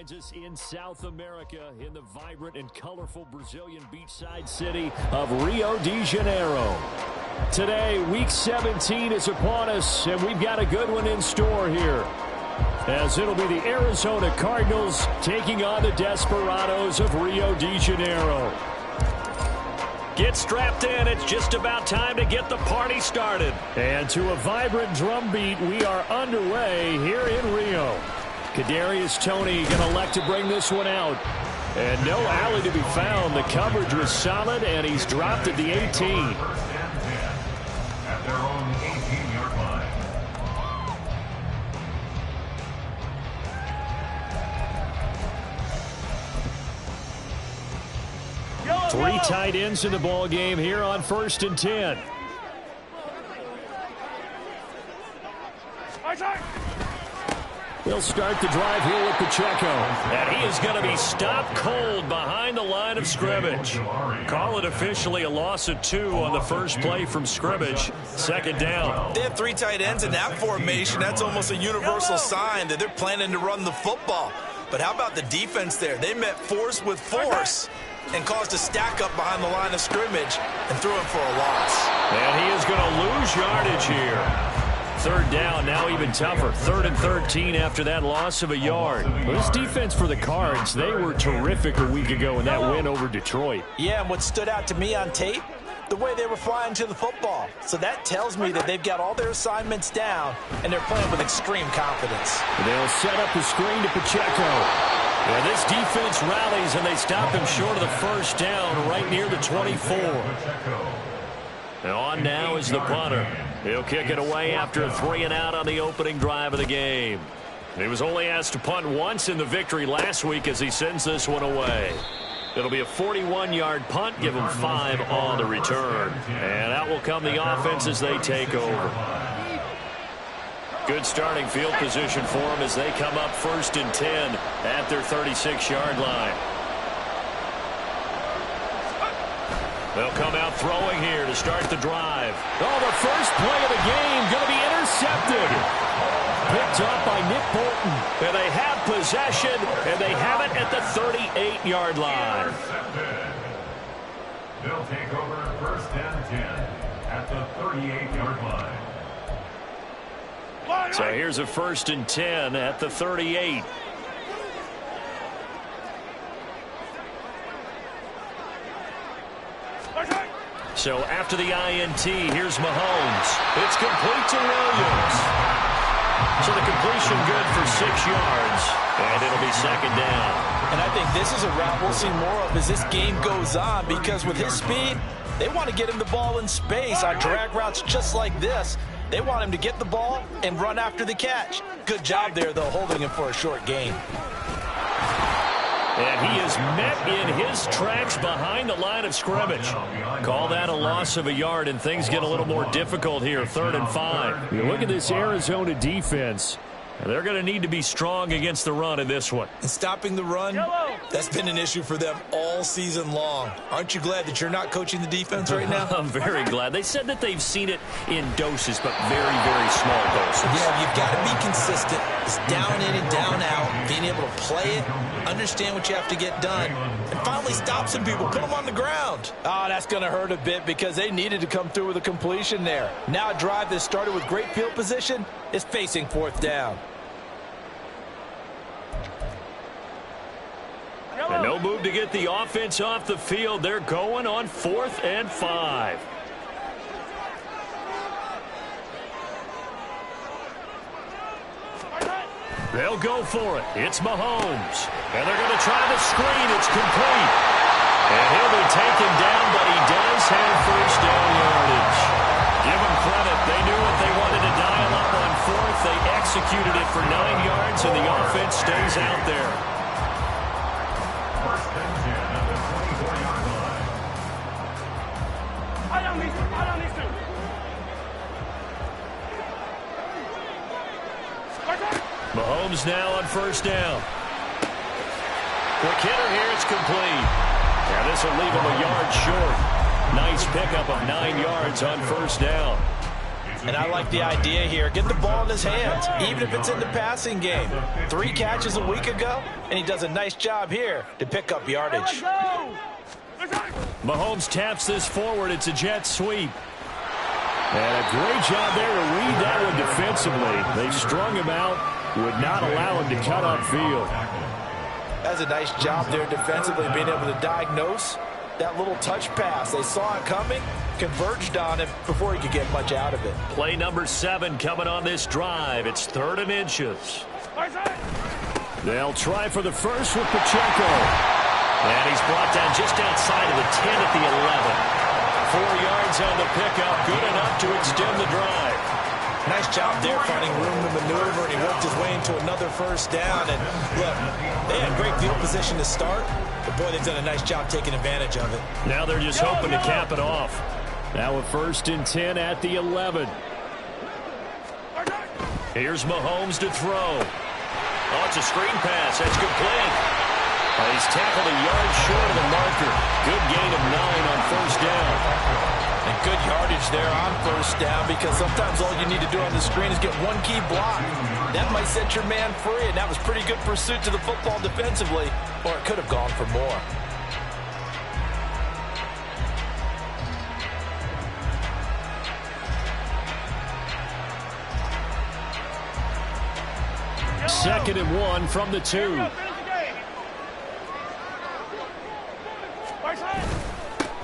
finds us in South America in the vibrant and colorful Brazilian beachside city of Rio de Janeiro. Today, Week 17 is upon us, and we've got a good one in store here, as it'll be the Arizona Cardinals taking on the Desperados of Rio de Janeiro. Get strapped in. It's just about time to get the party started. And to a vibrant drum beat, we are underway here in Rio. Kadarius Toney going to elect to bring this one out. And no alley to be found. The coverage was solid, and he's dropped at the 18. At their own 18-yard line. Three tight ends in the ball game here on 1st and 10. He'll start the drive here with Pacheco. And he is going to be stopped cold behind the line of scrimmage. Call it officially a loss of 2 on the first play from scrimmage. 2nd down. They have 3 tight ends in that formation. That's almost a universal sign that they're planning to run the football. But how about the defense there? They met force with force and caused a stack up behind the line of scrimmage and threw him for a loss. And he is going to lose yardage here. 3rd down, now even tougher. 3rd and 13 after that loss of a yard. Well, this defense for the Cards, they were terrific a week ago in that win over Detroit. Yeah, and what stood out to me on tape, the way they were flying to the football. So that tells me that they've got all their assignments down, and they're playing with extreme confidence. They'll set up the screen to Pacheco. And this defense rallies, and they stop him short of the 1st down right near the 24. And on now is the punter. He'll kick it away after a 3-and-out on the opening drive of the game. He was only asked to punt once in the victory last week as he sends this one away. It'll be a 41-yard punt, give him 5 on the return. And out will come the offense as they take over. Good starting field position for them as they come up 1st and 10 at their 36-yard line. They'll come out throwing here to start the drive. Oh, the first play of the game going to be intercepted. Picked up by Nick Bolton. And they have possession, and they have it at the 38-yard line. They'll take over 1st and 10 at the 38-yard line. So here's a 1st and 10 at the 38. So after the INT, here's Mahomes. It's complete to Williams. So the completion good for 6 yards. And it'll be 2nd down. And I think this is a route we'll see more of as this game goes on, because with his speed, they want to get him the ball in space on drag routes just like this. They want him to get the ball and run after the catch. Good job there, though, holding him for a short gain. And he is met in his tracks behind the line of scrimmage. Call that a loss of a yard, and things get a little more difficult here, 3rd and 5. You look at this Arizona defense. They're going to need to be strong against the run in this one. And stopping the run, that's been an issue for them all season long. Aren't you glad that you're not coaching the defense right now? I'm very glad. They said that they've seen it in doses, but very, very small doses. Yeah, you've got to be consistent. It's down in and down out, being able to play it, understand what you have to get done, and finally stop some people, put them on the ground. Oh, that's going to hurt a bit because they needed to come through with a completion there. Now a drive that started with great field position is facing 4th down. And no move to get the offense off the field. They're going on 4th and 5. They'll go for it. It's Mahomes. And they're going to try the screen. It's complete. And he'll be taken down, but he does have 1st down yardage. Give them credit. They knew what they wanted to dial up on 4th. They executed it for 9 yards, and the offense stays out there. Mahomes now on 1st down. Quick hitter here, it's complete. And this will leave him a yard short. Nice pickup of 9 yards on 1st down. And I like the idea here. Get the ball in his hands, even if it's in the passing game. 3 catches a week ago, and he does a nice job here to pick up yardage. Mahomes taps this forward. It's a jet sweep. And a great job there to read that one defensively. They strung him out, would not allow him to cut upfield. That's a nice job there defensively, being able to diagnose that little touch pass. They saw it coming, converged on it before he could get much out of it. Play number 7 coming on this drive. It's 3rd and inches. They'll try for the first with Pacheco. And he's brought down just outside of the 10 at the 11. 4 yards on the pickup, good enough to extend the drive. Nice job there finding room to maneuver, and he worked his way into another first down. And look, they had great field position to start, but boy, they've done a nice job taking advantage of it. Now they're just hoping to cap it off. Now a 1st and 10 at the 11. Here's Mahomes to throw. Oh, it's a screen pass. That's complete. He's tackled a yard short of the marker. Good gain of 9 on 1st down. And good yardage there on 1st down, because sometimes all you need to do on the screen is get one key block. That might set your man free, and that was pretty good pursuit to the football defensively, or it could have gone for more. Second and 1 from the 2.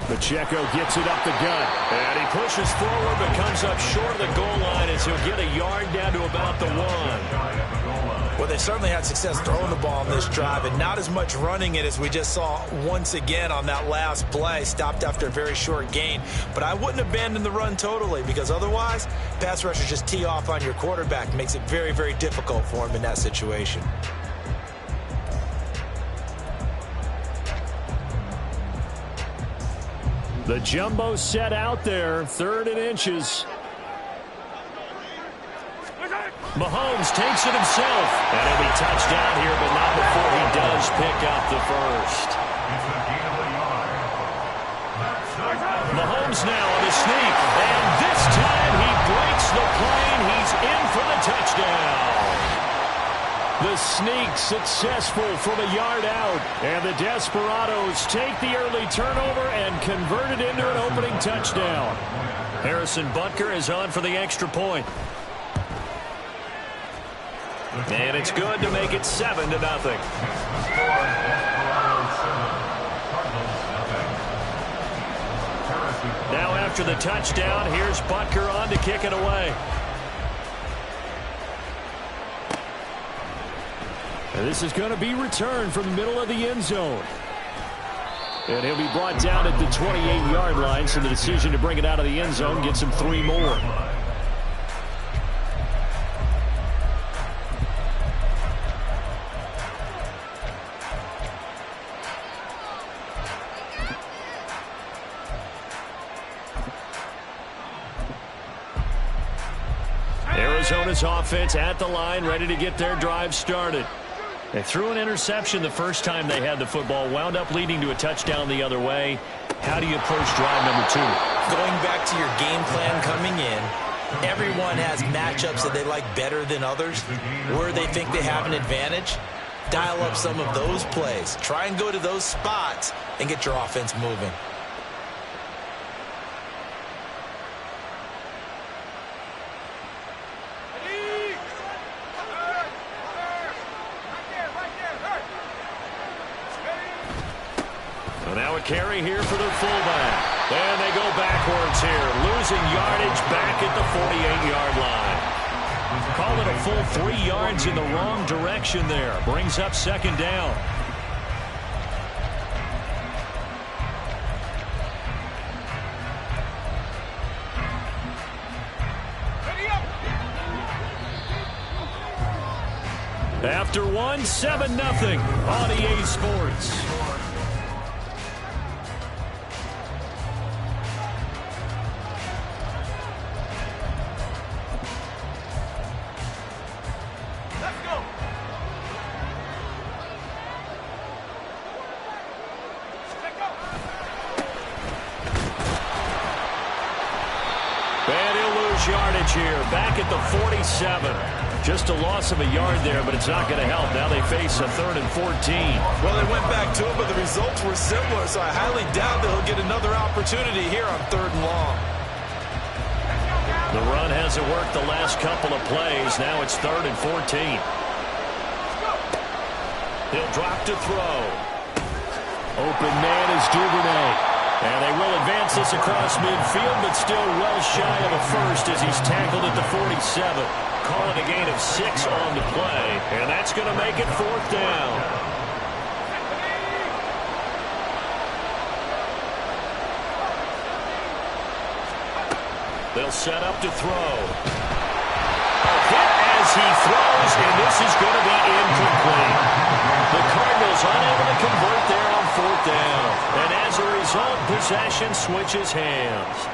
Pacheco gets it up the gut. And he pushes forward but comes up short of the goal line as he'll get a yard down to about the 1. Well, they certainly had success throwing the ball on this drive, and not as much running it as we just saw once again on that last play. Stopped after a very short gain. But I wouldn't abandon the run totally, because otherwise, pass rushers just tee off on your quarterback. Makes it very, very difficult for him in that situation. The jumbo set out there, 3rd and inches. Mahomes takes it himself. And he'll be touched down here, but not before he does pick up the first. Mahomes now on the sneak. And this time he breaks the plane. He's in for the touchdown. The sneak successful from a yard out. And the Desperados take the early turnover and convert it into an opening touchdown. Harrison Butker is on for the extra point. And it's good to make it 7-0. Now after the touchdown, here's Butker on to kick it away. And this is going to be returned from the middle of the end zone. And he'll be brought down at the 28-yard line, so the decision to bring it out of the end zone gets him 3 more. Arizona's offense at the line, ready to get their drive started. They threw an interception the first time they had the football, wound up leading to a touchdown the other way. How do you approach drive number 2? Going back to your game plan coming in, everyone has matchups that they like better than others, where they think they have an advantage. Dial up some of those plays. Try and go to those spots and get your offense moving. Carry here for their fullback. And they go backwards here, losing yardage back at the 48-yard line. Call it a full 3 yards in the wrong direction there. Brings up 2nd down. After 1, 7-0 on EA Sports. lose yardage here. Back at the 47. Just a loss of a yard there, but it's not going to help. Now they face a 3rd and 14. Well, they went back to it, but the results were similar, so I highly doubt that he'll get another opportunity here on 3rd and long. The run hasn't worked the last couple of plays. Now it's 3rd and 14. He'll drop to throw. Open man is Duvernay. And they will advance this across midfield, but still well shy of a first as he's tackled at the 47. Calling a gain of 6 on the play, and that's going to make it 4th down. They'll set up to throw. A hit as he throws, and this is going to be incomplete. The Cardinals unable to convert there on 4th down. And as a result, possession switches hands.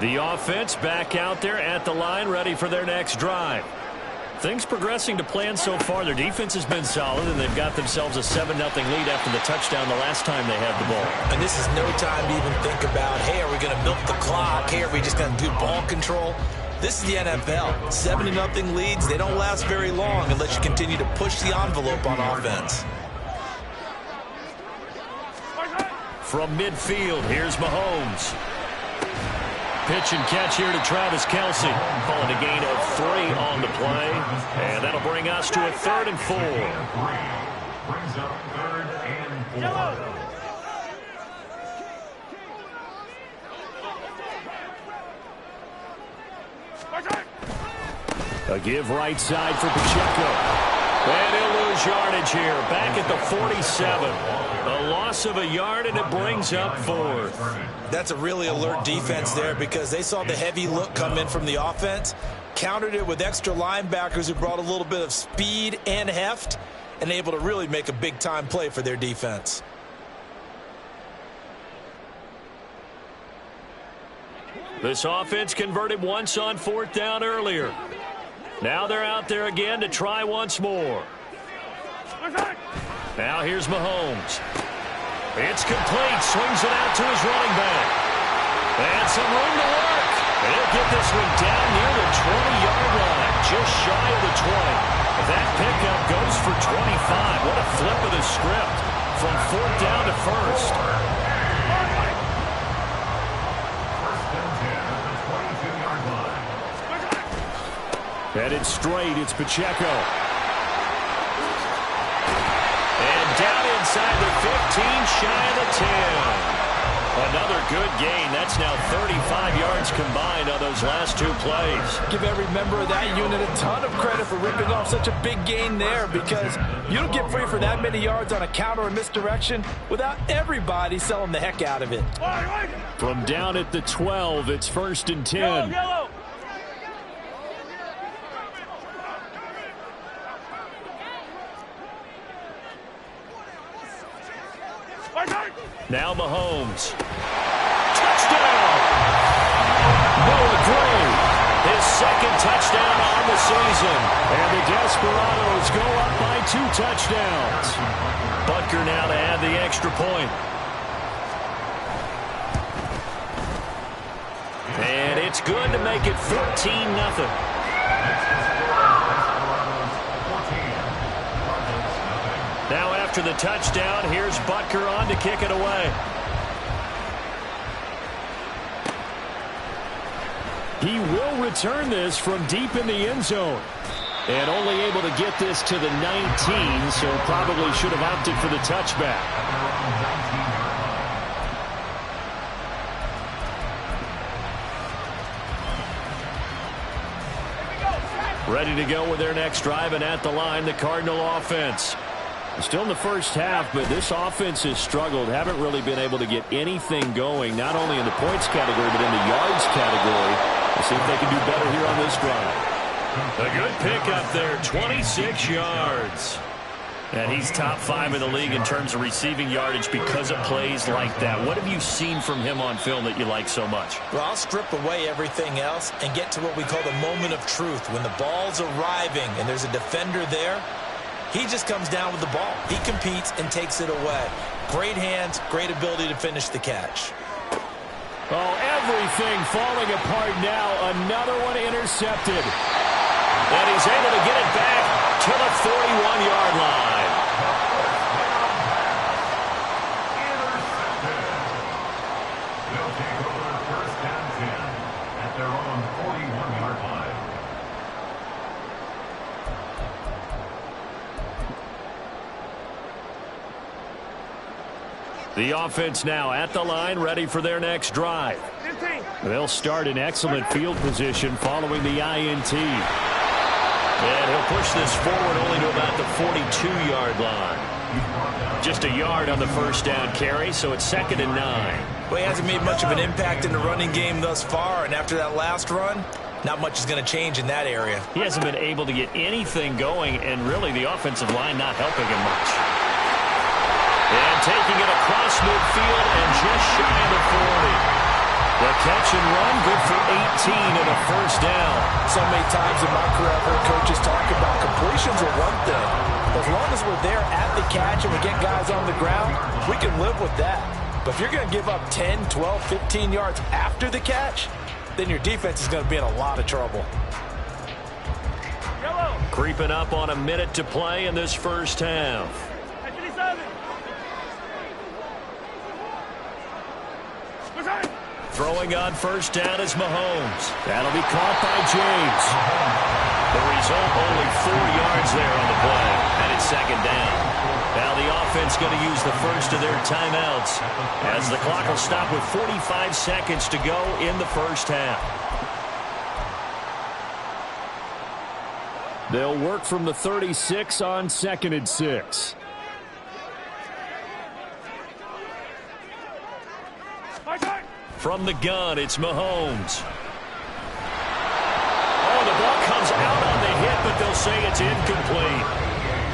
The offense back out there at the line, ready for their next drive. Things progressing to plan so far. Their defense has been solid, and they've got themselves a 7-0 lead after the touchdown the last time they had the ball. And this is no time to even think about, hey, are we going to milk the clock? Hey, are we just going to do ball control? This is the NFL. 7-0 leads, they don't last very long unless you continue to push the envelope on offense. From midfield, here's Mahomes. Pitch and catch here to Travis Kelce. Calling a gain of 3 on the play. And that'll bring us to a 3rd and 4. Brings up 3rd and 4. A give right side for Pacheco. And he'll lose yardage here. Back at the 47. A loss of a yard, and it brings up 4th. That's a really alert defense there because they saw the heavy look come in from the offense, countered it with extra linebackers who brought a little bit of speed and heft, and able to really make a big-time play for their defense. This offense converted once on 4th down earlier. Now they're out there again to try once more. Now here's Mahomes. It's complete. Swings it out to his running back. And some room to work. He'll get this one down near the 20-yard line. Just shy of the 20. That pickup goes for 25. What a flip of the script. From 4th down to 1st. Headed straight, it's Pacheco. And down inside the 15, shy of the 10. Another good gain. That's now 35 yards combined on those last 2 plays. Give every member of that unit a ton of credit for ripping off such a big gain there because you don't get free for that many yards on a counter or misdirection without everybody selling the heck out of it. From down at the 12, it's 1st and 10. Yellow. Now Mahomes. Touchdown! Noah Gray, his 2nd touchdown on the season. And the Desperados go up by 2 touchdowns. Butker now to add the extra point. And it's good to make it 14-0. Now after the touchdown, here's Butker on to kick it away. He will return this from deep in the end zone. And only able to get this to the 19, so probably should have opted for the touchback. Ready to go with their next drive, and at the line, the Cardinal offense. Still in the first half, but this offense has struggled. Haven't really been able to get anything going, not only in the points category, but in the yards category. We'll see if they can do better here on this drive. A good pickup there, 26 yards. And he's top 5 in the league in terms of receiving yardage because of plays like that. What have you seen from him on film that you like so much? Well, I'll strip away everything else and get to what we call the moment of truth. When the ball's arriving and there's a defender there, he just comes down with the ball. He competes and takes it away. Great hands, great ability to finish the catch. Oh, everything falling apart now. Another one intercepted. And he's able to get it back to the 41-yard line. They'll take over first down 10 at their own 41-yard line. The offense now at the line, ready for their next drive. 15. They'll start in excellent field position following the INT. And he'll push this forward only to about the 42-yard line. Just a yard on the first down carry, so it's 2nd and 9. Well, he hasn't made much of an impact in the running game thus far, and after that last run, not much is going to change in that area. He hasn't been able to get anything going, and really the offensive line not helping him much. And taking it across midfield and just shy of the 40. The catch and run, good for 18 and a first down. So many times in my career I've heard coaches talk about completions are one thing. As long as we're there at the catch and we get guys on the ground, we can live with that. But if you're going to give up 10, 12, 15 yards after the catch, then your defense is going to be in a lot of trouble. Yellow. Creeping up on a minute to play in this first half. 57. Throwing on first down is Mahomes. That'll be caught by James. The result, only 4 yards there on the play. And it's 2nd down. Now the offense going to use the first of their timeouts as the clock will stop with 45 seconds to go in the first half. They'll work from the 36 on 2nd and 6. From the gun, it's Mahomes. Oh, the ball comes out on the hit, but they'll say it's incomplete.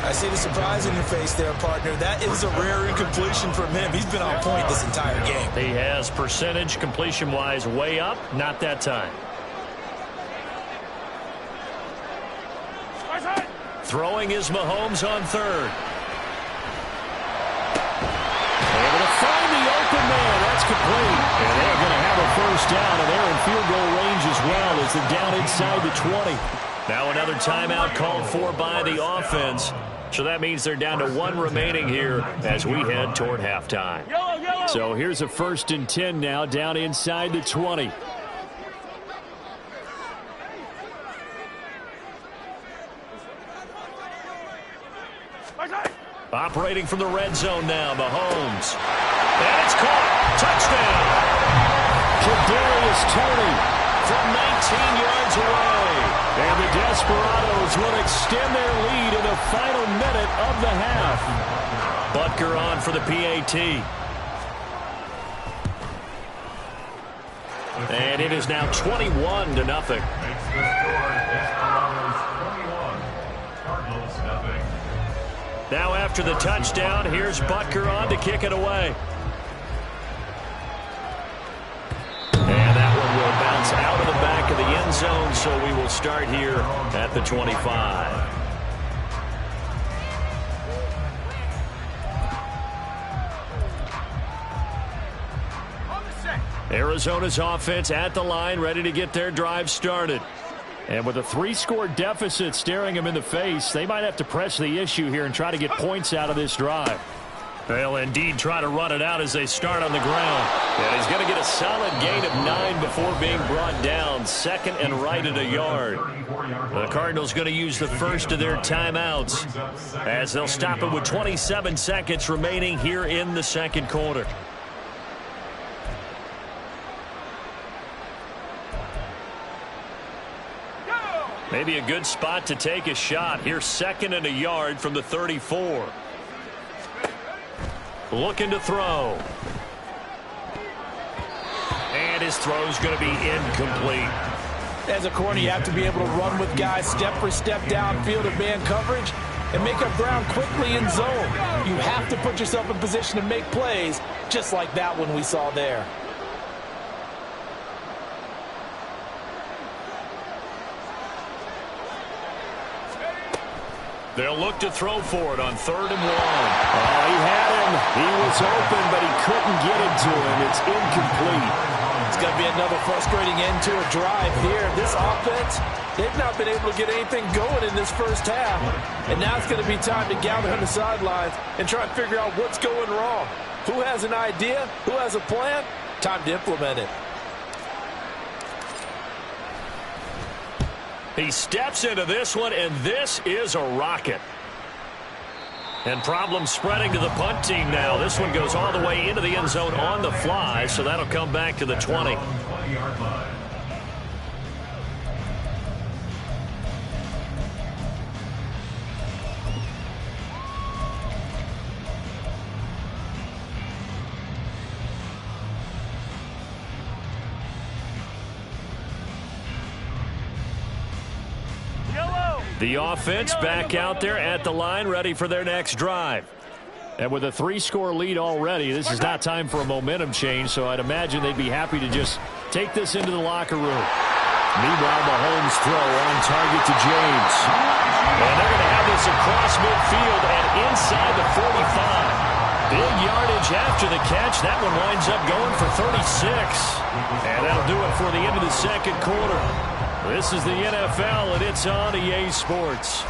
I see the surprise in your face there, partner. That is a rare incompletion from him. He's been on point this entire game. He has percentage completion-wise way up, not that time. Throwing is Mahomes on 3rd. Able to find the open man. That's complete. And they're going to have a first down, and they're in field goal range as well as they're down inside the 20. Now another timeout called for by the offense. So that means they're down to 1 remaining here as we head toward halftime. So here's a 1st and 10 now down inside the 20. Operating from the red zone now, Mahomes. And it's caught. Touchdown. Kadarius Toney from 19 yards away. And the Desperados will extend their lead in the final minute of the half. Butker on for the PAT. And it is now 21-0. Makes the score Desperados 21, Cardinals nothing. Now after the touchdown, here's Butker on to kick it away. And that one will bounce out of the back of the end zone, so we will start here at the 25. Arizona's offense at the line, ready to get their drive started. And with a 3-score deficit staring them in the face, they might have to press the issue here and try to get points out of this drive. They'll indeed try to run it out as they start on the ground. And he's going to get a solid gain of 9 before being brought down. 2nd and right at a yard. The Cardinals going to use the first of their timeouts as they'll stop it with 27 seconds remaining here in the 2nd quarter. Maybe a good spot to take a shot. Here's 2nd and a yard from the 34. Looking to throw. And his throw's going to be incomplete. As a corner, you have to be able to run with guys step for step downfield of man coverage and make up ground quickly in zone. You have to put yourself in position to make plays, just like that one we saw there. They'll look to throw for it on 3rd and 1. Oh, he had it. him. He was open, but he couldn't get it to him. It's incomplete. It's going to be another frustrating end to a drive here. This offense, they've not been able to get anything going in this first half. And now it's going to be time to gather on the sidelines and try and figure out what's going wrong. Who has an idea? Who has a plan? Time to implement it. He steps into this one, and this is a rocket. And problems spreading to the punt team now. This one goes all the way into the end zone on the fly, so that'll come back to the 20. The offense back out there at the line, ready for their next drive. And with a 3-score lead already, this is not time for a momentum change, so I'd imagine they'd be happy to just take this into the locker room. Meanwhile, Mahomes' throw on target to James. And they're going to have this across midfield and inside the 45. Big yardage after the catch. That one winds up going for 36. And that'll do it for the end of the second quarter. This is the NFL, and it's on EA Sports.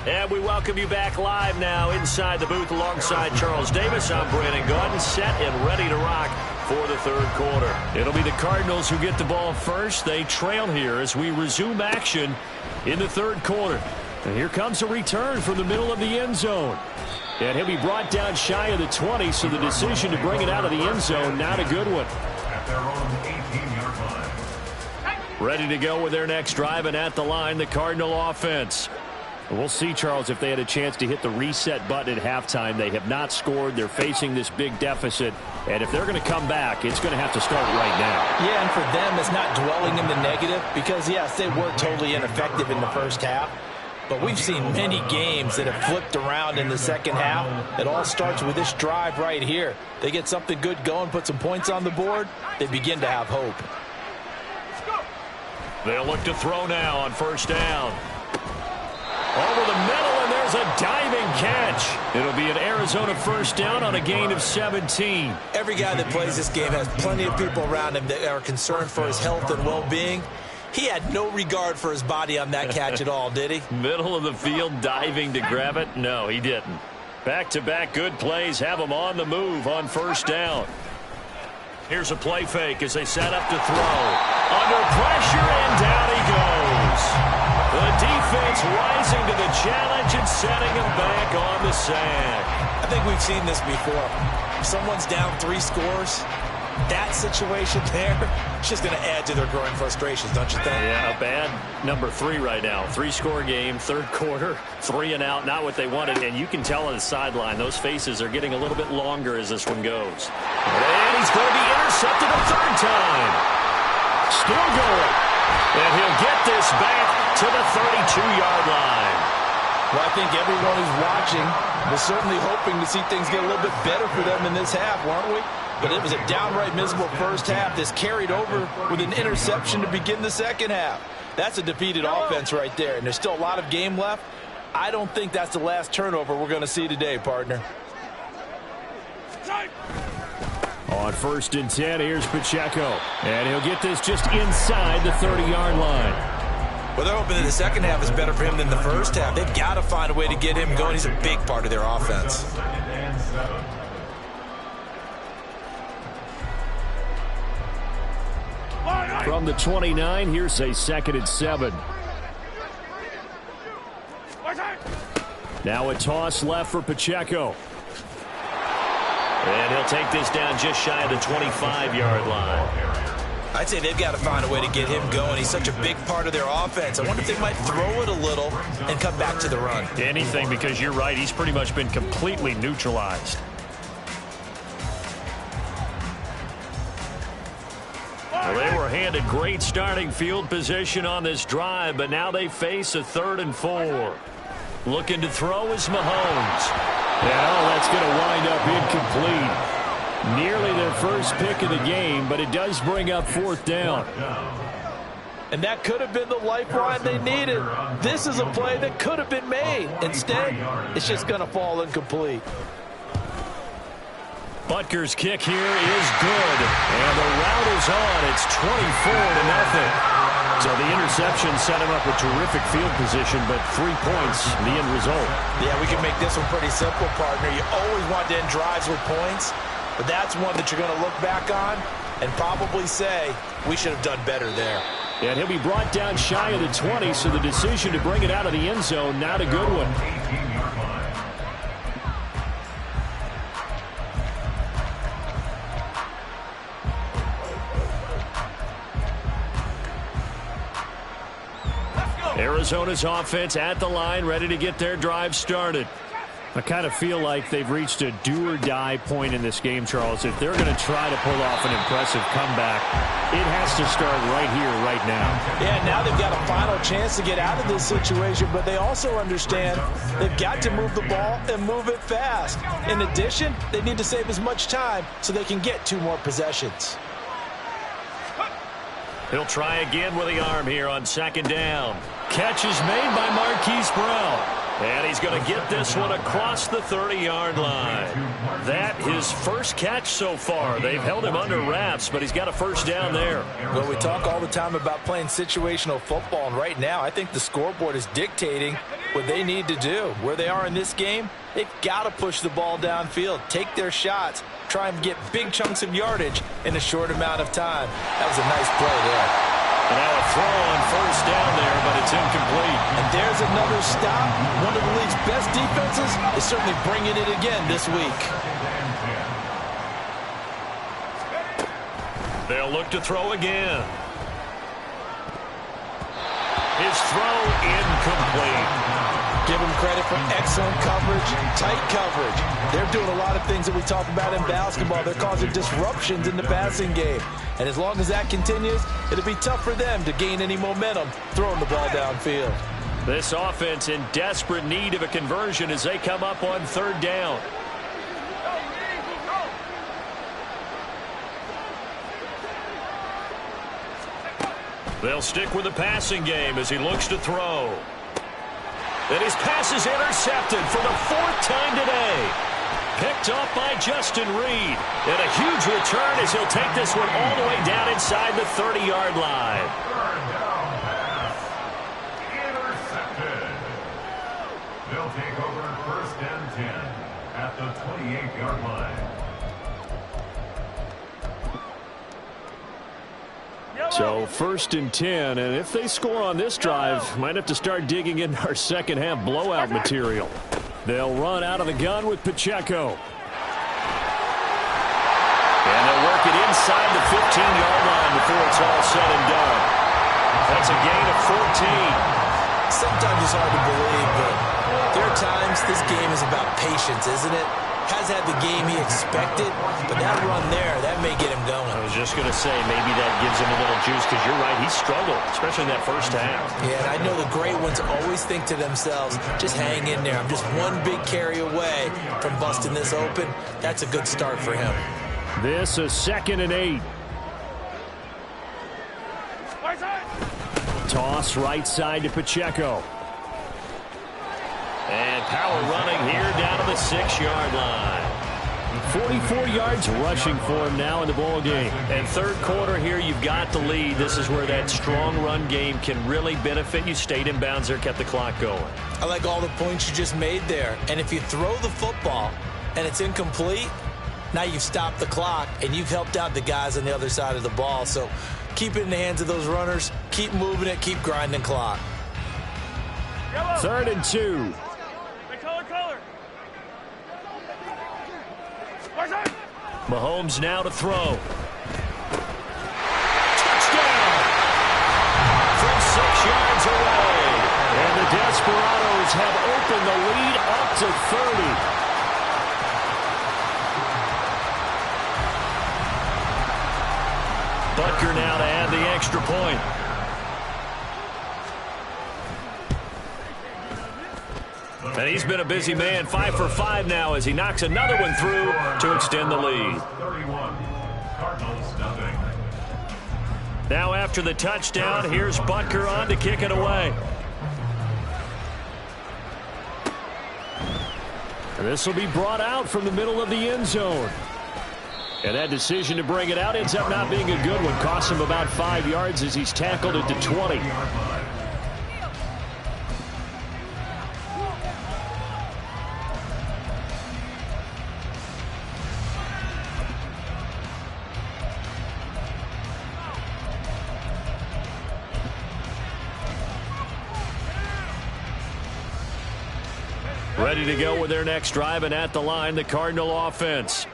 And we welcome you back live now inside the booth alongside Charles Davis. I'm Brandon Gaudin, set and ready to rock for the third quarter. It'll be the Cardinals who get the ball first. They trail here as we resume action in the third quarter. And here comes a return from the middle of the end zone. And he'll be brought down shy of the 20, so the decision to bring it out of the end zone, not a good one. At their own 18-yard line. Ready to go with their next drive, and at the line, the Cardinal offense. We'll see, Charles, if they had a chance to hit the reset button at halftime. They have not scored. They're facing this big deficit. And if they're going to come back, it's going to have to start right now. Yeah, and for them, it's not dwelling in the negative because, yes, they were totally ineffective in the first half. But we've seen many games that have flipped around in the second half. It all starts with this drive right here. They get something good going, put some points on the board, they begin to have hope. They'll look to throw now on first down. Over the middle, and there's a diving catch. It'll be an Arizona first down on a gain of 17. Every guy that plays this game has plenty of people around him that are concerned for his health and well-being. He had no regard for his body on that catch at all, did he? Middle of the field, diving to grab it? No, he didn't. Back-to-back good plays have him on the move on first down. Here's a play fake as they set up to throw. Under pressure, and down he goes. The defense rising to the challenge and setting him back on the sack. I think we've seen this before. If someone's down 3 scores, that situation there, it's just going to add to their growing frustrations, don't you think? Yeah, a bad number 3 right now. 3-score game, third quarter, 3 and out, not what they wanted. And you can tell on the sideline, those faces are getting a little bit longer as this one goes. And he's going to be intercepted a third time. Still going. And he'll get this back to the 32-yard line. Well, I think everyone who's watching was certainly hoping to see things get a little bit better for them in this half, weren't we? But it was a downright miserable first half. This carried over with an interception to begin the second half. That's a defeated offense right there, and there's still a lot of game left. I don't think that's the last turnover we're going to see today, partner. On first and 10, here's Pacheco. And he'll get this just inside the 30-yard line. Well, they're hoping that the second half is better for him than the first half. They've got to find a way to get him going. He's a big part of their offense. From the 29, here's a 2nd and 7. Now a toss left for Pacheco. And he'll take this down just shy of the 25-yard line. I'd say they've got to find a way to get him going. He's such a big part of their offense. I wonder if they might throw it a little and come back to the run. Anything, because you're right. He's pretty much been completely neutralized. Well, they were handed great starting field position on this drive, but now they face a 3rd and 4. Looking to throw is Mahomes. And that's going to wind up incomplete. Nearly their first pick of the game, but it does bring up 4th down. And that could have been the lifeline they needed. This is a play that could have been made. Instead, it's just going to fall incomplete. Butker's kick here is good. And the route is on. It's 24-0. So the interception set him up with terrific field position, but 3 points, the end result. Yeah, we can make this one pretty simple, partner. You always want to end drives with points, but that's one that you're going to look back on and probably say, we should have done better there. And he'll be brought down shy of the 20, so the decision to bring it out of the end zone, not a good one. Arizona's offense at the line, ready to get their drive started. I kind of feel like they've reached a do-or-die point in this game, Charles. If they're going to try to pull off an impressive comeback, it has to start right here, right now. Yeah, now they've got a final chance to get out of this situation, but they also understand they've got to move the ball and move it fast. In addition, they need to save as much time so they can get 2 more possessions. He'll try again with the arm here on 2nd down. Catch is made by Marquise Brown. And he's going to get this one across the 30-yard line. That his first catch so far. They've held him under wraps, but he's got a first down there. Well, we talk all the time about playing situational football, and right now I think the scoreboard is dictating what they need to do. Where they are in this game, they've got to push the ball downfield, take their shots, try and get big chunks of yardage in a short amount of time. That was a nice play there. And now a throw on first down there, but it's incomplete. And there's another stop. One of the league's best defenses is certainly bringing it again this week. They'll look to throw again. His throw incomplete. Give him credit for excellent coverage, tight coverage. They're doing a lot of things that we talk about in basketball. They're causing disruptions in the passing game. And as long as that continues, it'll be tough for them to gain any momentum throwing the ball downfield. This offense in desperate need of a conversion as they come up on 3rd down. They'll stick with the passing game as he looks to throw. And his pass is intercepted for the 4th time today. Picked off by Justin Reed. And a huge return as he'll take this one all the way down inside the 30-yard line. 3rd down pass. Intercepted. They'll take over 1st and 10 at the 28-yard line. So 1st and 10, and if they score on this drive, might have to start digging into our second half blowout material. They'll run out of the gun with Pacheco. And they'll work it inside the 15-yard line before it's all said and done. That's a gain of 14. Sometimes it's hard to believe, but there are times this game is about patience, isn't it? Has had the game he expected, but that run there, that may get him going. I was just going to say, maybe that gives him a little juice, because you're right, he struggled, especially in that first half. Yeah, and I know the great ones always think to themselves, just hang in there. I'm just one big carry away from busting this open. That's a good start for him. This is 2nd and 8. Toss right side to Pacheco. And power running here down to the 6-yard line. 44 yards rushing for him now in the ball game. And 3rd quarter here, you've got the lead. This is where that strong run game can really benefit you. Stayed in bounds there, kept the clock going. I like all the points you just made there. And if you throw the football and it's incomplete, now you've stopped the clock and you've helped out the guys on the other side of the ball. So keep it in the hands of those runners. Keep moving it. Keep grinding clock. 3rd and 2. Mahomes now to throw. Touchdown! From 6 yards away. And the Desperados have opened the lead up to 30. Butker now to add the extra point. And he's been a busy man, 5 for 5 now as he knocks another one through to extend the lead. 31. Cardinals nothing. Now after the touchdown, here's Butker on to kick it away. And this will be brought out from the middle of the end zone. And that decision to bring it out ends up not being a good one. Costs him about 5 yards as he's tackled at the 20. Ready to go with their next drive, and at the line, the Cardinal offense.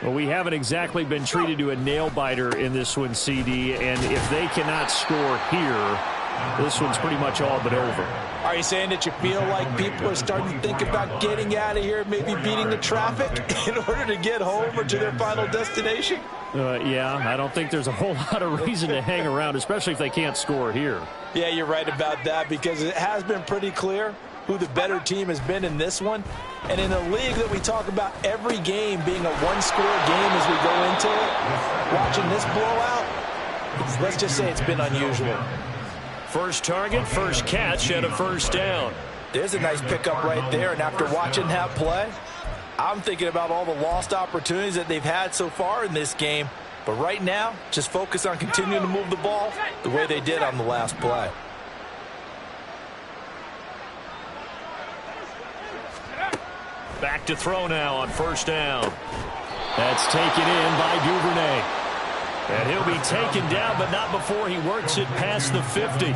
Well, we haven't exactly been treated to a nail-biter in this one, CD, and if they cannot score here, this one's pretty much all but over. Are you saying that you feel like people are starting to think about getting out of here, maybe beating the traffic in order to get home or to their final destination? Yeah, I don't think there's a whole lot of reason to hang around, especially if they can't score here. Yeah, you're right about that, because it has been pretty clear who the better team has been in this one. And in a league that we talk about every game being a one-score game as we go into it, watching this blowout, let's just say it's been unusual. First target, first catch, and a first down. There's a nice pickup right there, and after watching that play, I'm thinking about all the lost opportunities that they've had so far in this game. But right now, just focus on continuing to move the ball the way they did on the last play. Back to throw now on first down. That's taken in by Duvernay. And he'll be taken down, but not before he works it past the 50.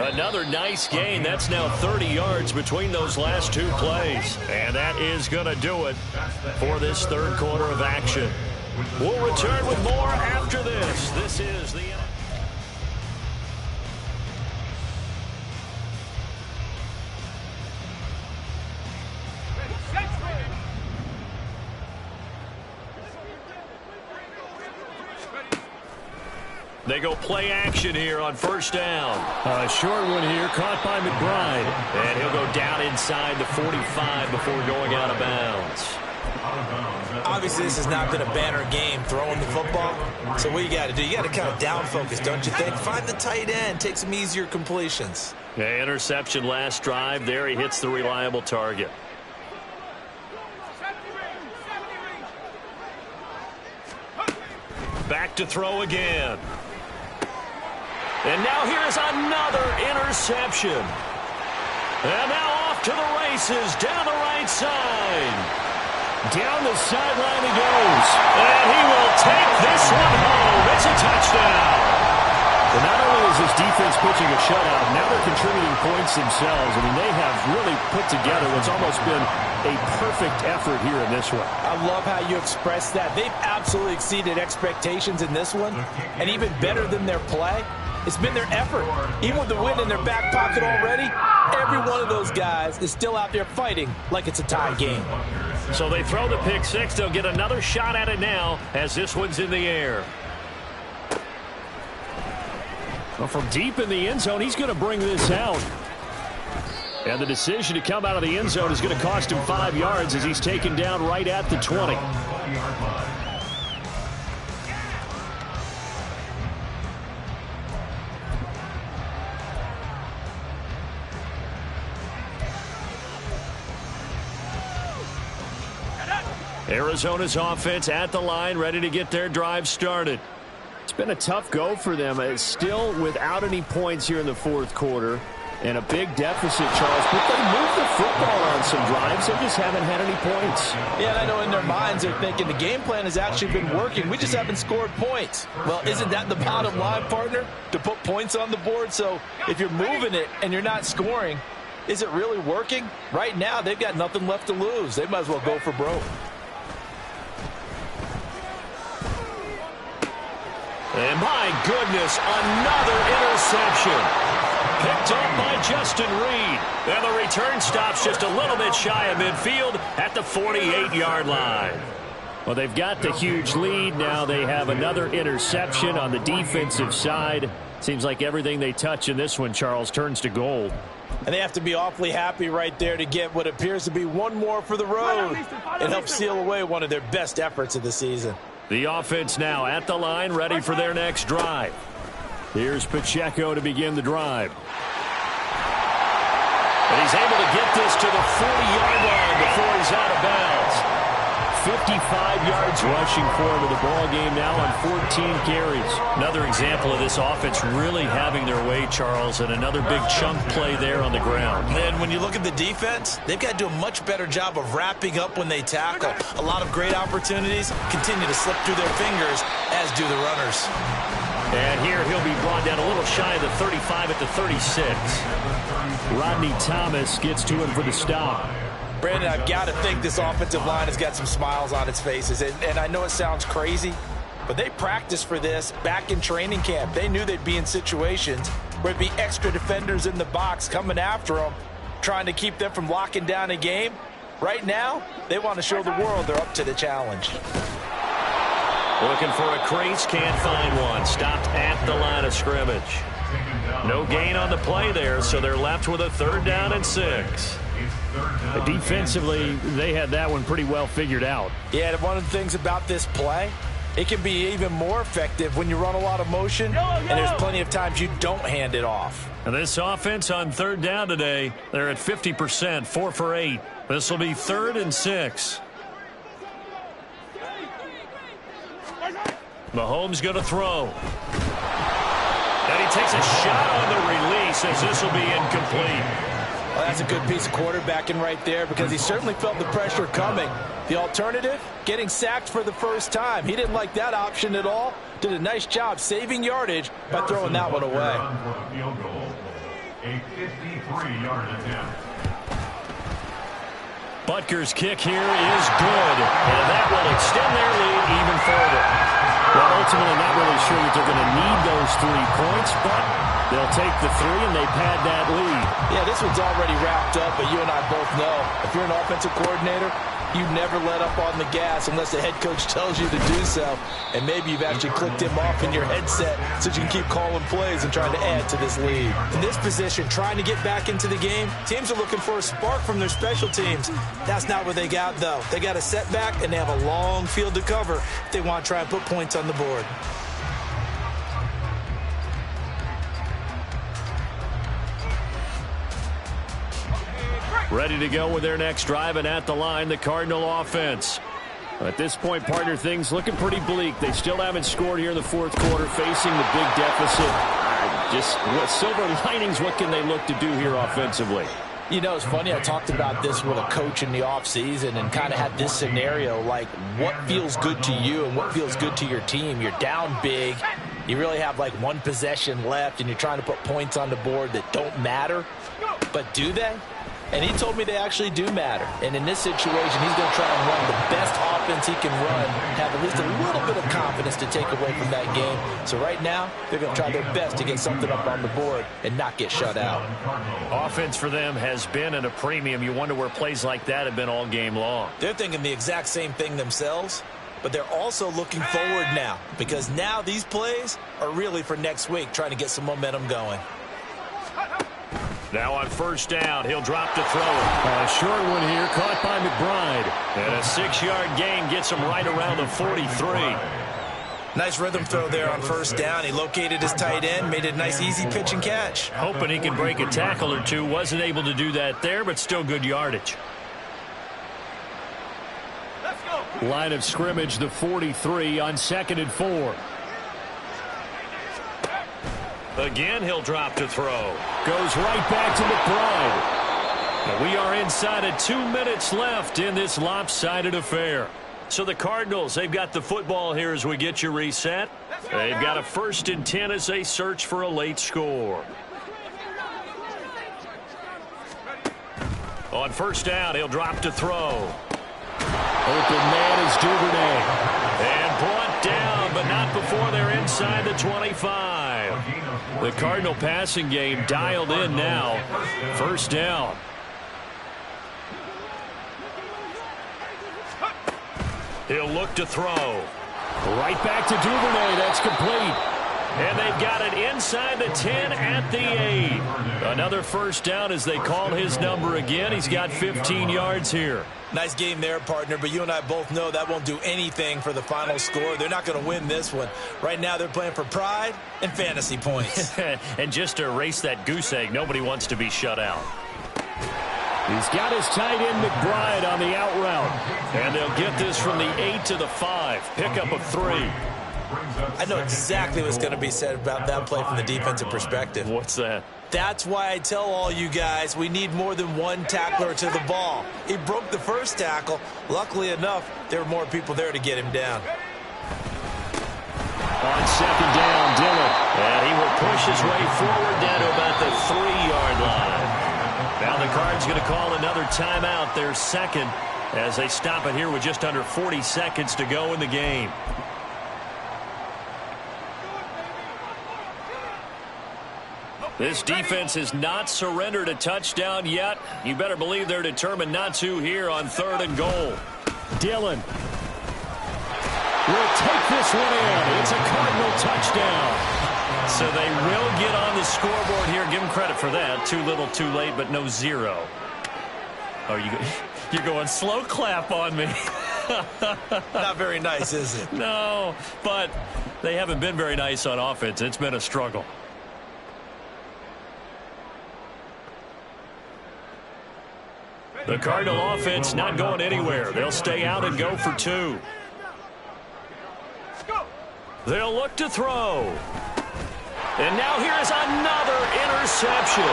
Another nice gain. That's now 30 yards between those last two plays. And that is going to do it for this third quarter of action. We'll return with more after this. This is the... They go play action here on first down. A short one here, caught by McBride. And he'll go down inside the 45 before going out of bounds. Obviously, this has not been a banner game throwing the football. So what you got to do, you got to kind of down focus, don't you think? Find the tight end, take some easier completions. Yeah, interception last drive. There he hits the reliable target. Back to throw again. And now here's another interception. And now off to the races down the right side. Down the sideline he goes. And he will take this one home. It's a touchdown. But not only is this defense pitching a shutout, now they're contributing points themselves. I mean, they have really put together what's almost been a perfect effort here in this one. I love how you express that. They've absolutely exceeded expectations in this one. And even better than their play, it's been their effort. Even with the win in their back pocket already, every one of those guys is still out there fighting like it's a tie game. So they throw the pick six. They'll get another shot at it now as this one's in the air. Well, from deep in the end zone, he's going to bring this out. And the decision to come out of the end zone is going to cost him 5 yards as he's taken down right at the 20. Arizona's offense at the line, ready to get their drive started. It's been a tough go for them. It's still without any points here in the fourth quarter. And a big deficit, Charles. But they moved the football on some drives. They just haven't had any points. Yeah, and I know in their minds they're thinking the game plan has actually been working. We just haven't scored points. Well, isn't that the bottom line, partner? To put points on the board? So if you're moving it and you're not scoring, is it really working? Right now, they've got nothing left to lose. They might as well go for broke. And my goodness, another interception. Picked up by Justin Reed. And the return stops just a little bit shy of midfield at the 48-yard line. Well, they've got the huge lead. Now they have another interception on the defensive side. Seems like everything they touch in this one, Charles, turns to gold. And they have to be awfully happy right there to get what appears to be one more for the road and help seal away one of their best efforts of the season. The offense now at the line, ready for their next drive. Here's Pacheco to begin the drive. And he's able to get this to the 40-yard line before he's out of bounds. 55 yards rushing for him in the ball game now on 14 carries. Another example of this offense really having their way, Charles, and another big chunk play there on the ground. And when you look at the defense, they've got to do a much better job of wrapping up when they tackle. A lot of great opportunities continue to slip through their fingers, as do the runners. And here he'll be brought down a little shy of the 35 at the 36. Rodney Thomas gets to him for the stop. Brandon, I've got to think this offensive line has got some smiles on its faces. And I know it sounds crazy, but they practiced for this back in training camp. They knew they'd be in situations where it'd be extra defenders in the box coming after them, trying to keep them from locking down a game. Right now, they want to show the world they're up to the challenge. Looking for a crease, can't find one. Stopped at the line of scrimmage. No gain on the play there, so they're left with a 3rd down and 6. Defensively, they had that one pretty well figured out. Yeah, and one of the things about this play, it can be even more effective when you run a lot of motion, and there's plenty of times you don't hand it off. And this offense on 3rd down today, they're at 50%, 4 for 8. This will be 3rd and 6. Mahomes going to throw. And he takes a shot on the release as this will be incomplete. Well, that's a good piece of quarterbacking right there because he certainly felt the pressure coming. The alternative, getting sacked for the first time. He didn't like that option at all. Did a nice job saving yardage by throwing that one away. A 53-yard attempt. Butker's kick here is good, and that will extend their lead even further. Well, ultimately, not really sure that they're going to need those 3 points, but they'll take the 3 and they pad that lead. Yeah, this one's already wrapped up, but you and I both know if you're an offensive coordinator, you never let up on the gas unless the head coach tells you to do so. And maybe you've actually clicked him off in your headset so you can keep calling plays and trying to add to this lead. In this position, trying to get back into the game, teams are looking for a spark from their special teams. That's not what they got, though. They got a setback, and they have a long field to cover if they want to try and put points on the board. Ready to go with their next drive, and at the line, the Cardinal offense. At this point, partner, things looking pretty bleak. They still haven't scored here in the 4th quarter, facing the big deficit. Just what silver linings, what can they look to do here offensively? You know, it's funny, I talked about this with a coach in the offseason and kind of had this scenario, like what feels good to you and what feels good to your team. You're down big. You really have like 1 possession left, and you're trying to put points on the board that don't matter. But do they? And he told me they actually do matter. And in this situation, he's going to try and run the best offense he can run, have at least a little bit of confidence to take away from that game. So right now, they're going to try their best to get something up on the board and not get shut out. Offense for them has been at a premium. You wonder where plays like that have been all game long. They're thinking the exact same thing themselves, but they're also looking forward now because now these plays are really for next week, trying to get some momentum going. Now on 1st down, he'll drop to throw. A short one here, caught by McBride. And a 6-yard gain gets him right around the 43. Nice rhythm throw there on 1st down. He located his tight end, made it a nice easy pitch and catch. Hoping he can break a tackle or two. Wasn't able to do that there, but still good yardage. Let's go. Line of scrimmage, the 43 on 2nd and 4. Again, he'll drop to throw. Goes right back to McBride. And we are inside of 2 minutes left in this lopsided affair. So the Cardinals, they've got the football here as we get you reset. They've got a 1st and 10 as they search for a late score. On 1st down, he'll drop to throw. Open man is Duvernay. And brought down, but not before they're inside the 25. The Cardinal passing game dialed in now. 1st down. He'll look to throw. Right back to Duvernay. That's complete. And they've got it inside the 10 at the 8. Another 1st down as they call his number again. He's got 15 yards here. Nice game there, partner, but you and I both know that won't do anything for the final score. They're not going to win this one. Right now, they're playing for pride and fantasy points. And just to erase that goose egg, nobody wants to be shut out. He's got his tight end, McBride, on the out route. And they'll get this from the 8 to the 5. Pickup of 3. I know exactly what's going to be said about that play from the defensive perspective. What's that? That's why I tell all you guys we need more than one tackler to the ball. He broke the first tackle. Luckily enough, there were more people there to get him down. On second down, Dillon. And he will push his way forward down to about the 3-yard line. Now the Cards going to call another timeout, their second, as they stop it here with just under 40 seconds to go in the game. This defense has not surrendered a touchdown yet. You better believe they're determined not to here on 3rd and goal. Dillon will take this one in. It's a Cardinal touchdown. So they will get on the scoreboard here. Give them credit for that. Too little, too late, but no 0. Oh, you're going slow clap on me. Not very nice, is it? No, but they haven't been very nice on offense. It's been a struggle. The Cardinal offense not going anywhere. They'll stay out and go for 2. They'll look to throw. And now here's another interception.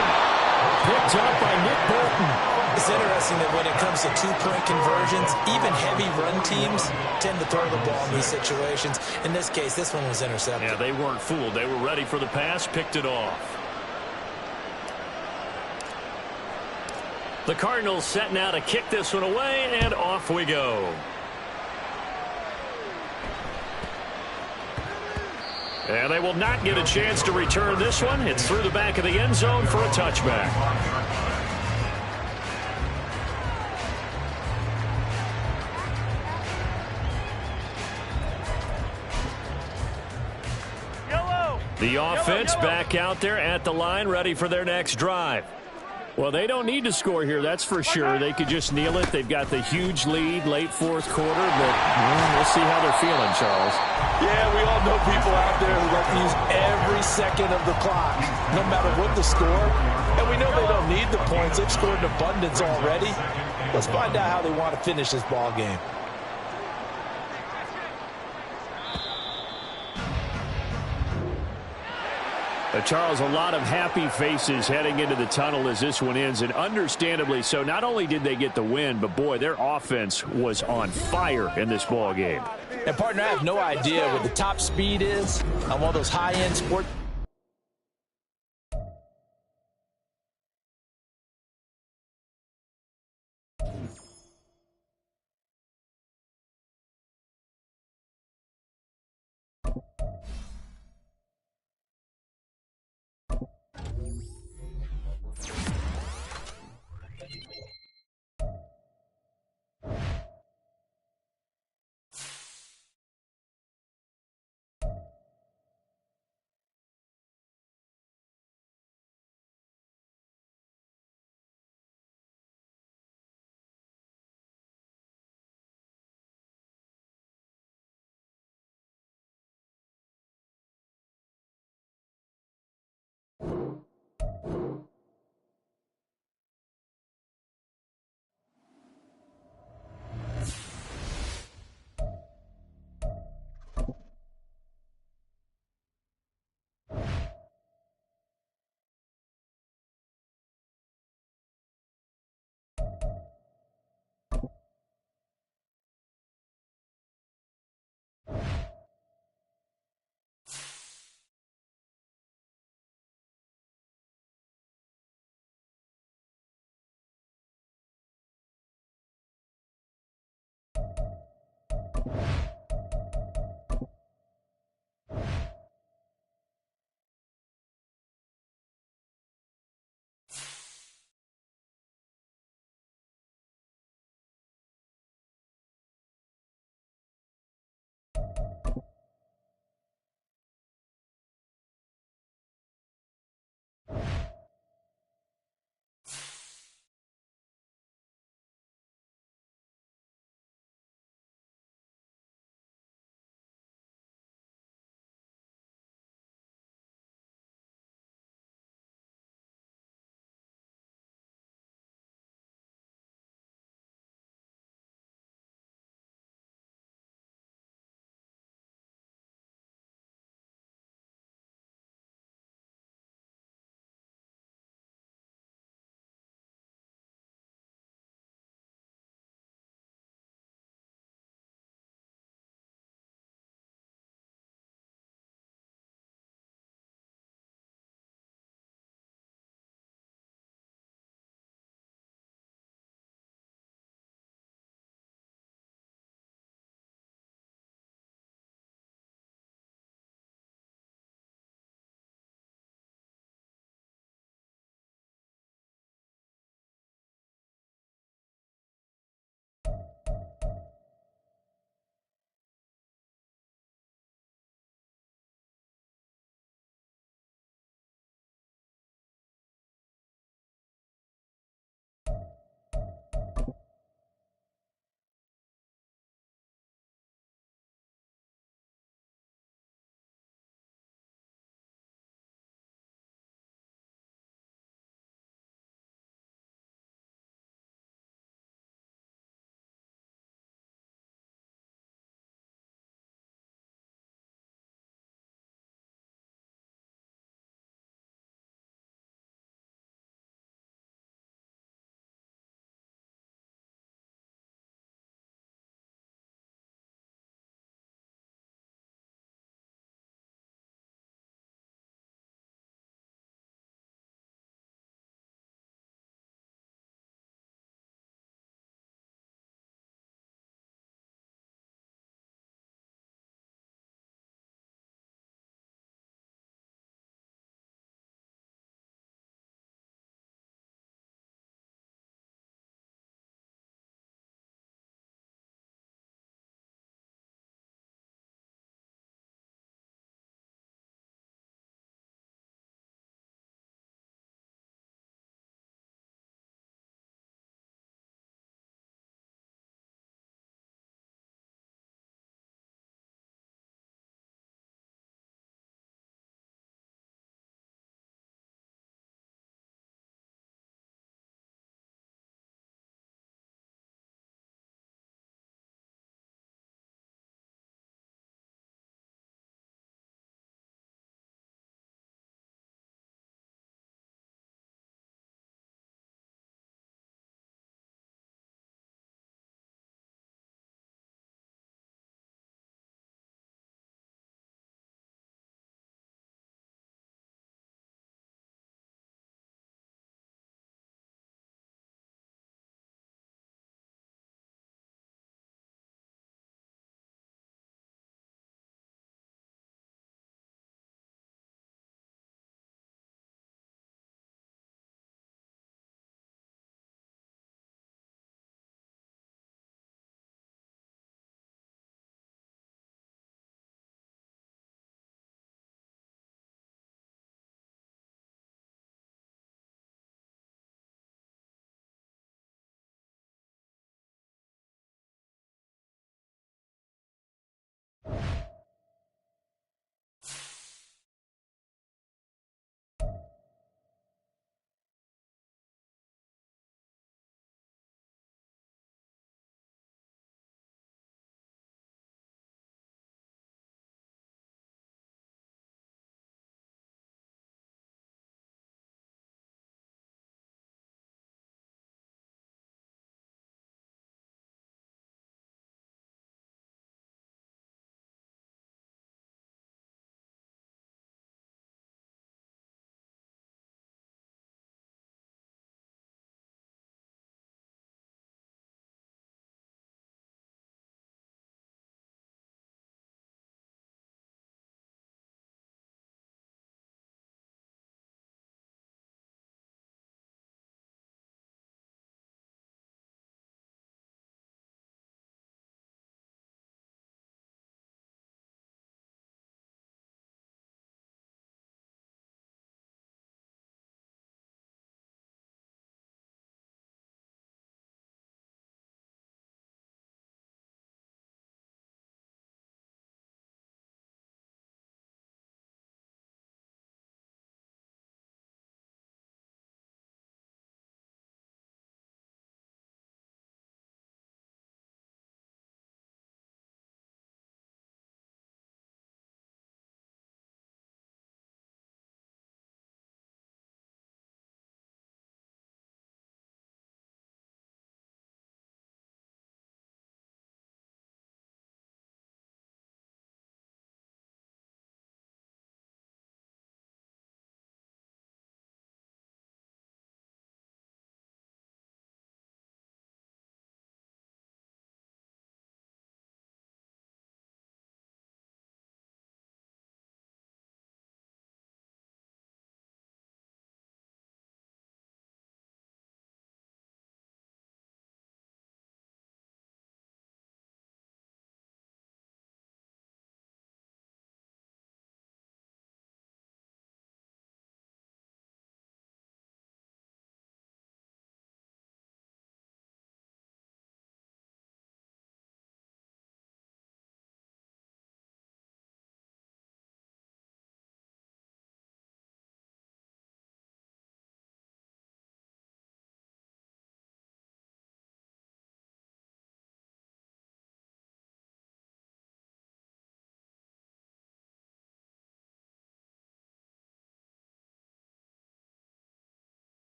Picked up by Nick Bolton. It's interesting that when it comes to 2-point conversions, even heavy run teams tend to throw the ball in these situations. In this case, this one was intercepted. Yeah, they weren't fooled. They were ready for the pass, picked it off. The Cardinals setting out to kick this one away, and off we go. And they will not get a chance to return this one. It's through the back of the end zone for a touchback. The offense back out there at the line, ready for their next drive. Well, they don't need to score here, that's for sure. They could just kneel it. They've got the huge lead, late 4th quarter, but we'll see how they're feeling, Charles. Yeah, we all know people out there who like to use every second of the clock, no matter what the score. And we know they don't need the points. They've scored in abundance already. Let's find out how they want to finish this ball game. Charles, a lot of happy faces heading into the tunnel as this one ends, and understandably so. Not only did they get the win, but boy, their offense was on fire in this ball game. And partner, I have no idea what the top speed is on one of those high-end sports.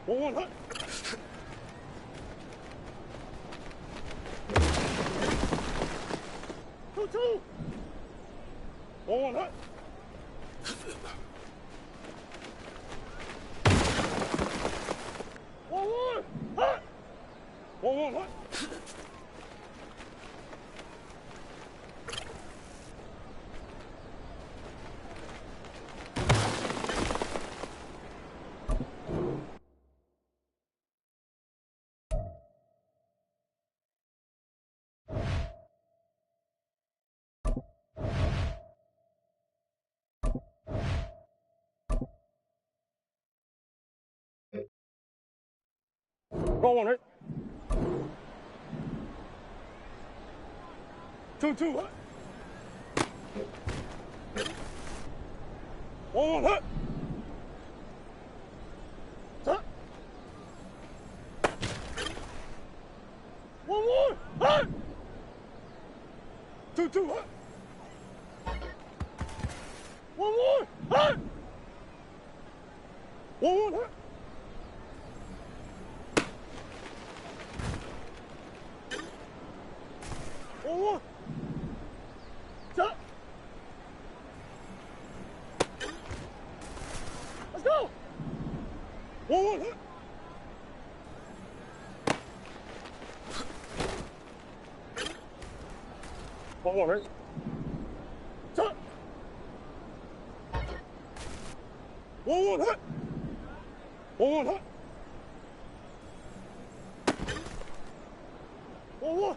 1 1 2 2 1 1 1 1 1 Go on it. 2 2 1 1 1 1 1 2 2 1 1 1 1 1 1 Stop. Let's go. 1 1 1 1 right? Stop. 1 1 1 1 1 1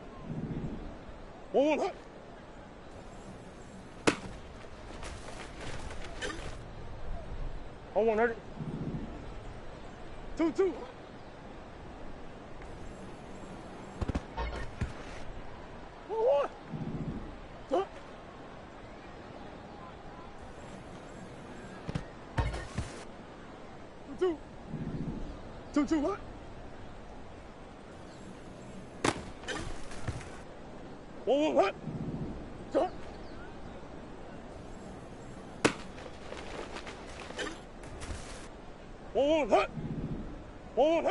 1 1 1 1 1 2 2 1 1 Stop. 2 2 2 1 1 1 Stop. 1 1 1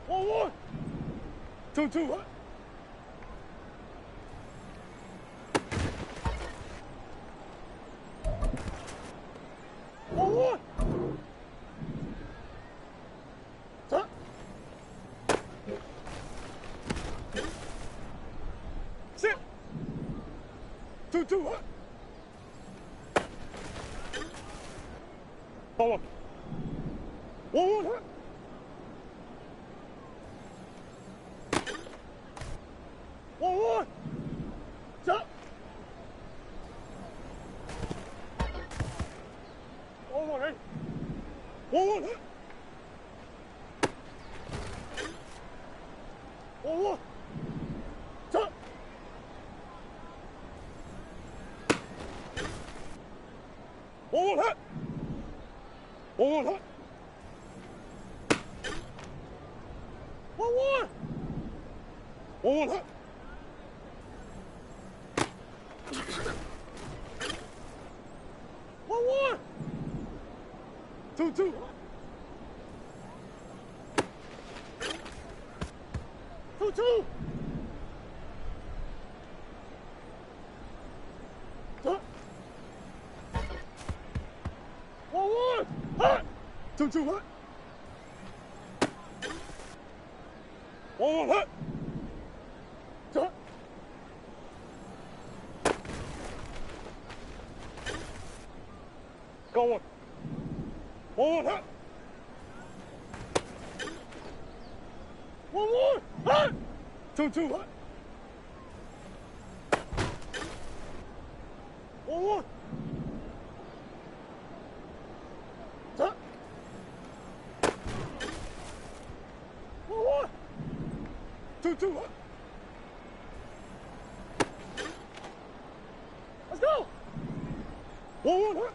1 1 2 2 1 1 1 Stop. 6 2 2 1 1 1 1 1 1 Stop. 1 1 ready. 1 1 1 1 Stop. 1 1 1 1 1 1 1 1 1 1 2 2 2 2 Stop. 1 1 2 2 1 1 1 Stop. 1 1 1 1 1 2 2 1 1 1 Stop. 1 1 2 2 1 Let's go. 1 1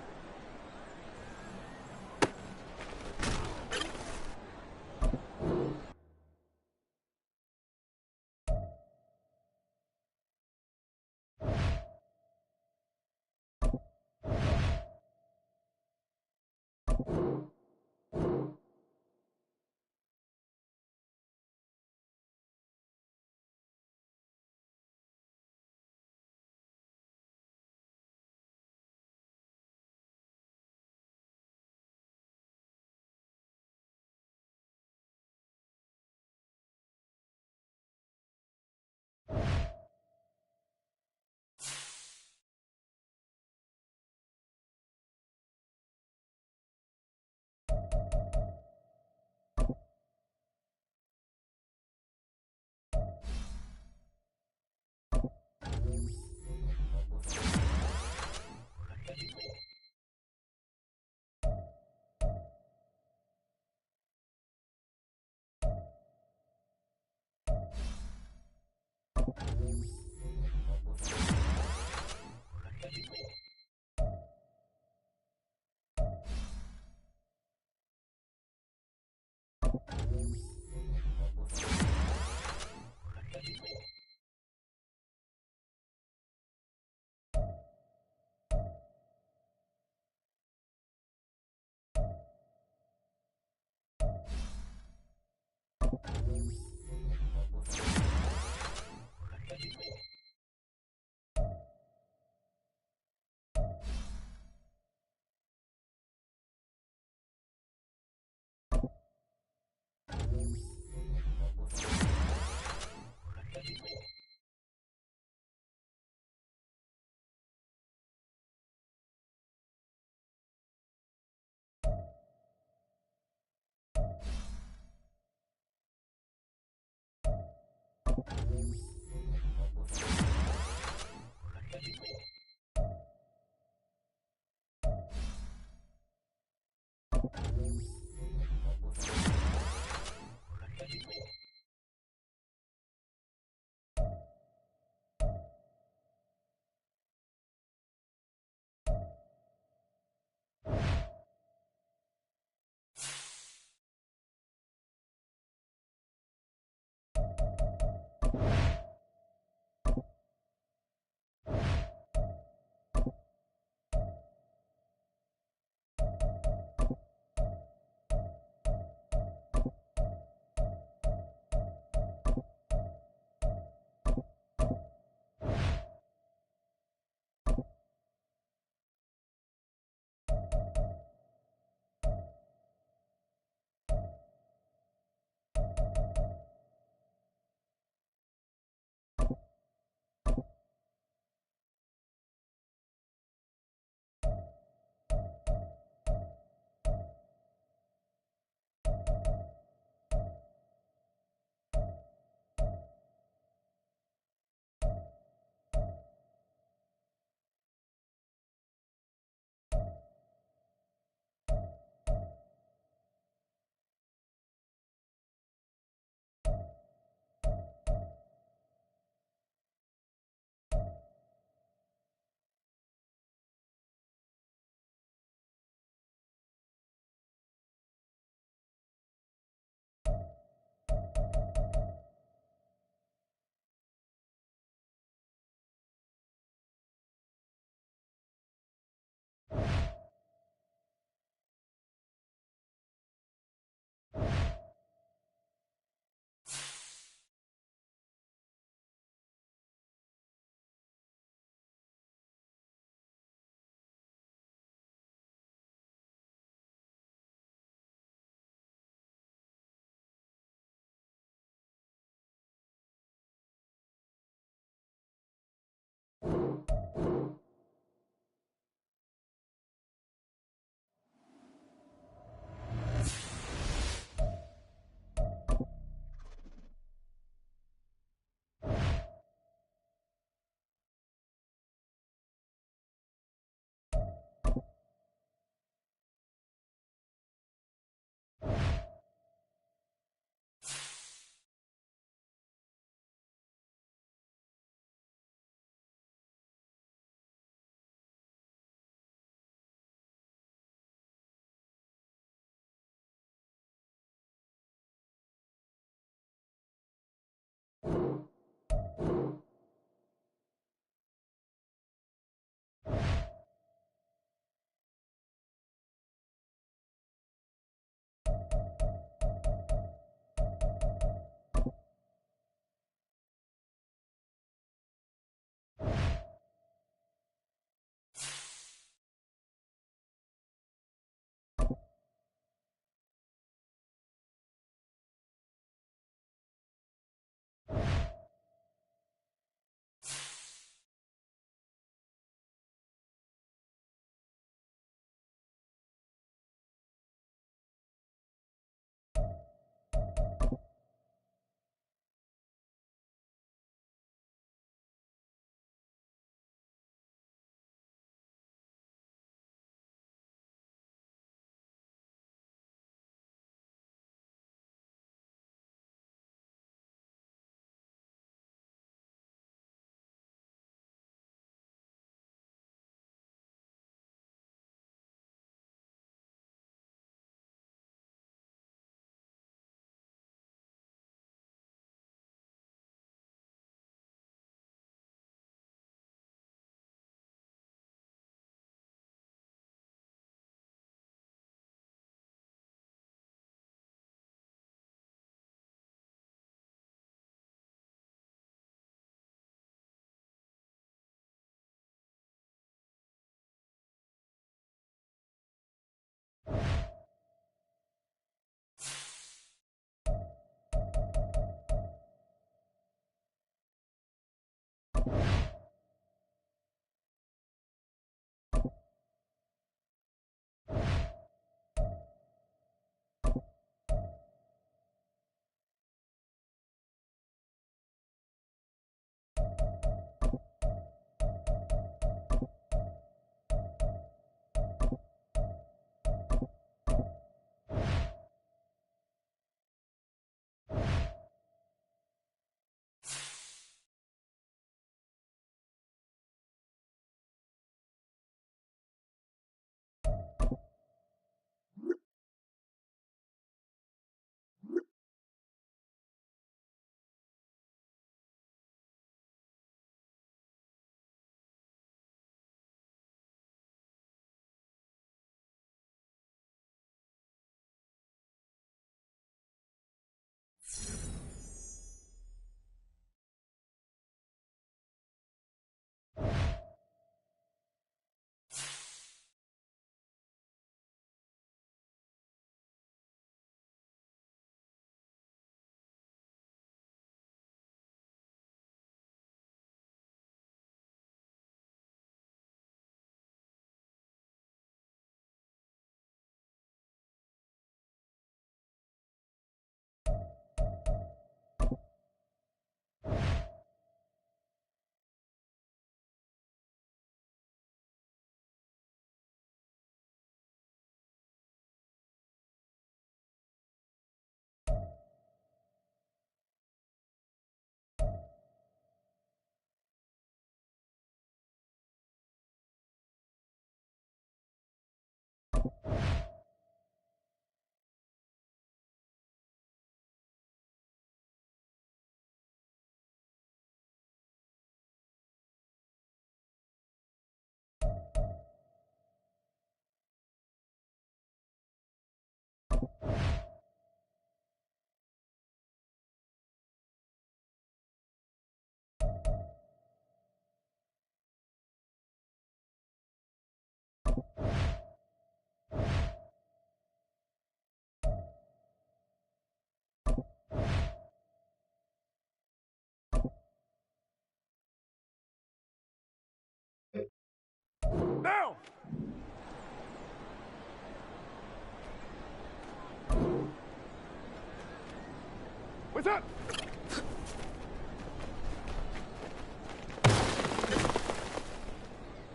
What's up?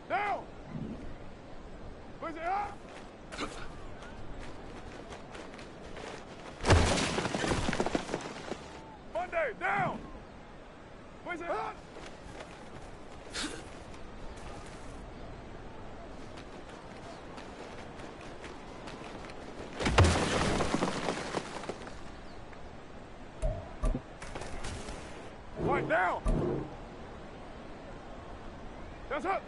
Down. Where's it up? Monday, down. Where's it up? Right down. That's up.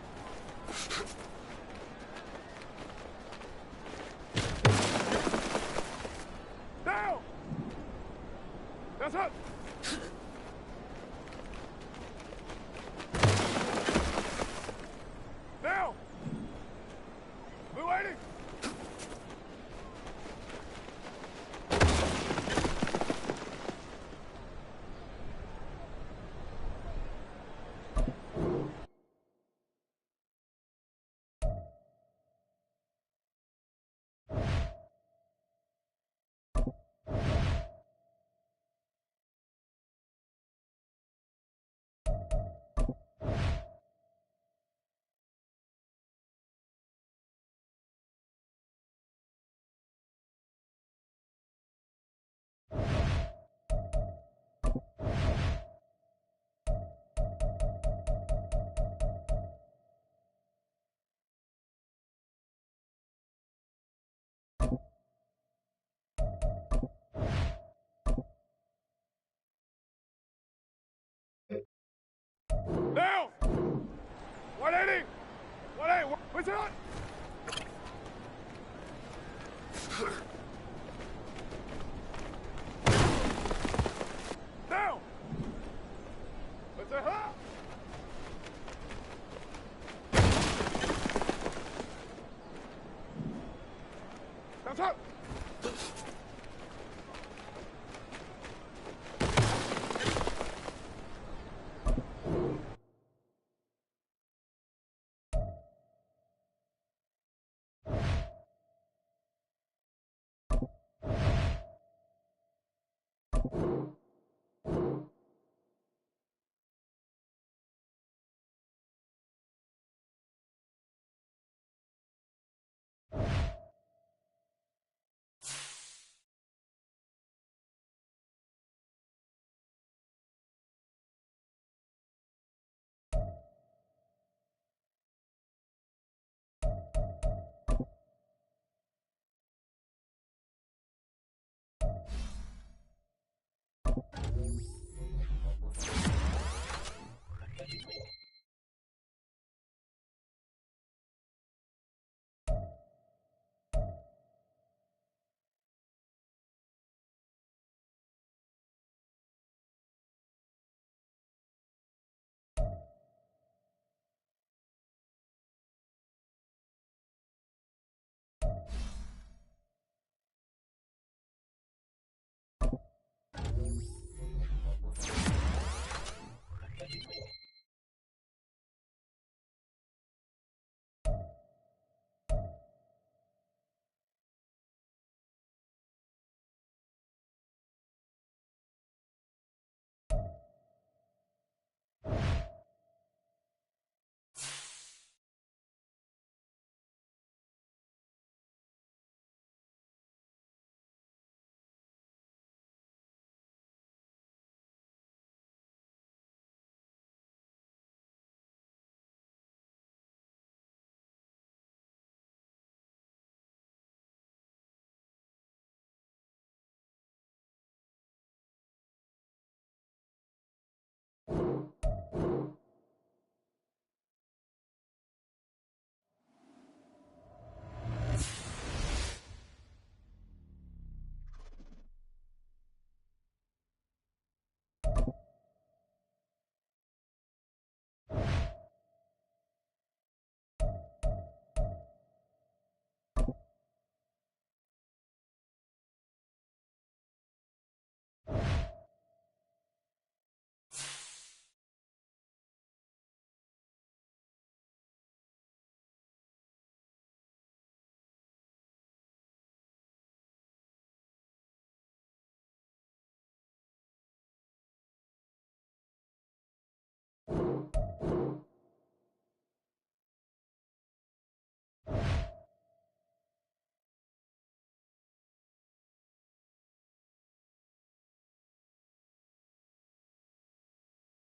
Down. That's up. Down. Blue 80. Down! 180! 180! What's it on? Down! What's it on? That's up!